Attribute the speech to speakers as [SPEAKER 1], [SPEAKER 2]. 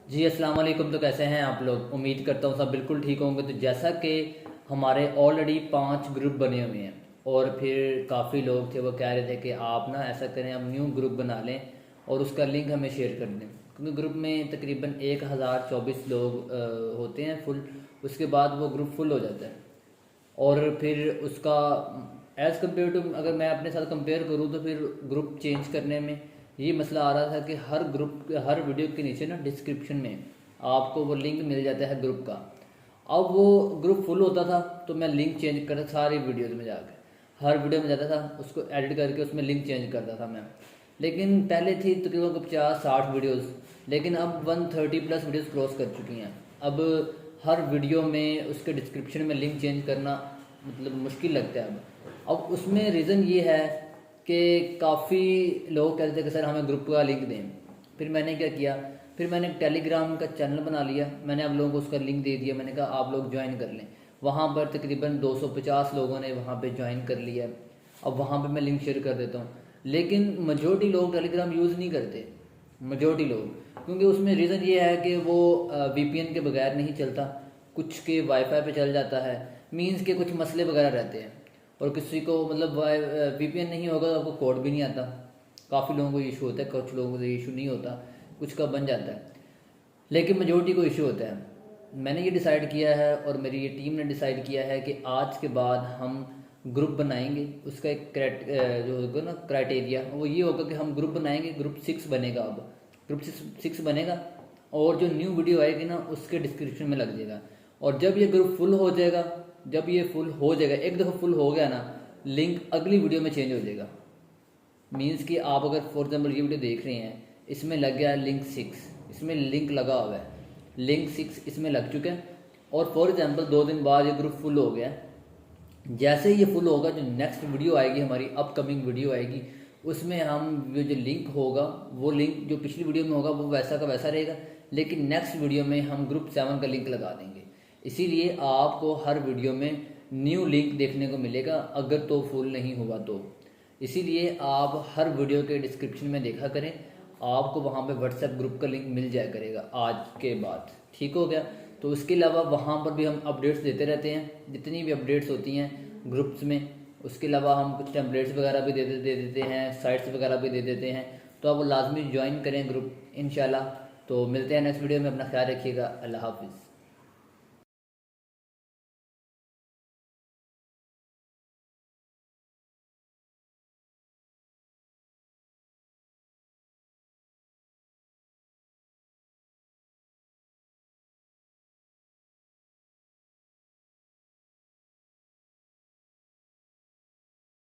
[SPEAKER 1] जी अस्सलाम वालेकुम। तो कैसे हैं आप लोग? उम्मीद करता हूँ सब बिल्कुल ठीक होंगे। तो जैसा कि हमारे ऑलरेडी 5 ग्रुप बने हुए हैं और फिर काफ़ी लोग थे वो कह रहे थे कि आप ना ऐसा करें, हम न्यू ग्रुप बना लें और उसका लिंक हमें शेयर कर दें, क्योंकि ग्रुप में तकरीबन 1024 लोग होते हैं फुल। उसके बाद वो ग्रुप फुल हो जाता है और फिर उसका एज़ कम्पेयर टू, अगर मैं अपने साथ कंपेयर करूँ तो फिर ग्रुप चेंज करने में ये मसला आ रहा था कि हर ग्रुप, हर वीडियो के नीचे ना डिस्क्रिप्शन में आपको वो लिंक मिल जाता है ग्रुप का। अब वो ग्रुप फुल होता था तो मैं लिंक चेंज करता सारी वीडियोज़ में जाकर, हर वीडियो में जाता था, उसको एडिट करके उसमें लिंक चेंज करता था मैं। लेकिन पहले थी तकरीबन 50-60 वीडियोज़, लेकिन अब 130 प्लस वीडियोज़ क्रॉस कर चुकी हैं। अब हर वीडियो में उसके डिस्क्रिप्शन में लिंक चेंज करना मतलब मुश्किल लगता है अब उसमें रीज़न ये है कि काफ़ी लोग कहते थे कि सर हमें ग्रुप का लिंक दें। फिर मैंने क्या किया, फिर मैंने टेलीग्राम का चैनल बना लिया, मैंने अब लोगों को उसका लिंक दे दिया। मैंने कहा आप लोग ज्वाइन कर लें। वहाँ पर तकरीबन 250 लोगों ने वहाँ पे ज्वाइन कर लिया। अब वहाँ पे मैं लिंक शेयर कर देता हूँ, लेकिन मेजोरिटी लोग टेलीग्राम यूज़ नहीं करते, मेजोरिटी लोग, क्योंकि उसमें रीज़न ये है कि वो वीपीएन के बगैर नहीं चलता, कुछ के वाईफाई पे चल जाता है, मींस के कुछ मसले वगैरह रहते हैं। और किसी को मतलब वीपीएन नहीं होगा तो आपको कोड भी नहीं आता। काफ़ी लोगों को इशू होता है, कुछ लोगों को इशू नहीं होता, कुछ का बन जाता है, लेकिन मेजोरिटी को इशू होता है। मैंने ये डिसाइड किया है और मेरी ये टीम ने डिसाइड किया है कि आज के बाद हम ग्रुप बनाएंगे। उसका एक जो होगा ना क्राइटेरिया, वो ये होगा कि हम ग्रुप बनाएंगे। ग्रुप 6 बनेगा, अब ग्रुप 6 बनेगा और जो न्यू वीडियो आएगी ना उसके डिस्क्रिप्शन में लग जाएगा। और जब ये ग्रुप फुल हो जाएगा, जब ये फुल हो जाएगा, एक दफ़ा फुल हो गया ना, लिंक अगली वीडियो में चेंज हो जाएगा। मीन्स कि आप अगर फॉर एग्जाम्पल ये वीडियो देख रहे हैं, इसमें लग गया लिंक 6, इसमें लिंक लगा हुआ है, लिंक 6 इसमें लग चुका है। और फॉर एग्जाम्पल 2 दिन बाद ये ग्रुप फुल हो गया। जैसे ही ये फुल होगा, जो नेक्स्ट वीडियो आएगी, हमारी अपकमिंग वीडियो आएगी, उसमें हम जो लिंक होगा, वो लिंक जो पिछली वीडियो में होगा वो वैसा का वैसा रहेगा, लेकिन नेक्स्ट वीडियो में हम ग्रुप 7 का लिंक लगा देंगे। इसीलिए आपको हर वीडियो में न्यू लिंक देखने को मिलेगा, अगर तो फुल नहीं हुआ तो। इसीलिए आप हर वीडियो के डिस्क्रिप्शन में देखा करें, आपको वहाँ पे व्हाट्सएप ग्रुप का लिंक मिल जाया करेगा आज के बाद। ठीक हो गया? तो उसके अलावा वहाँ पर भी हम अपडेट्स देते रहते हैं, जितनी भी अपडेट्स होती हैं ग्रुप्स में। उसके अलावा हम कुछ टेम्पलेट्स वगैरह भी दे देते हैं, साइट्स वगैरह भी दे देते हैं। तो आप लाजमी ज्वाइन करें ग्रुप इंशाल्लाह। तो मिलते हैं नेक्स्ट वीडियो में, अपना ख्याल रखिएगा। अल्लाह हाफिज़।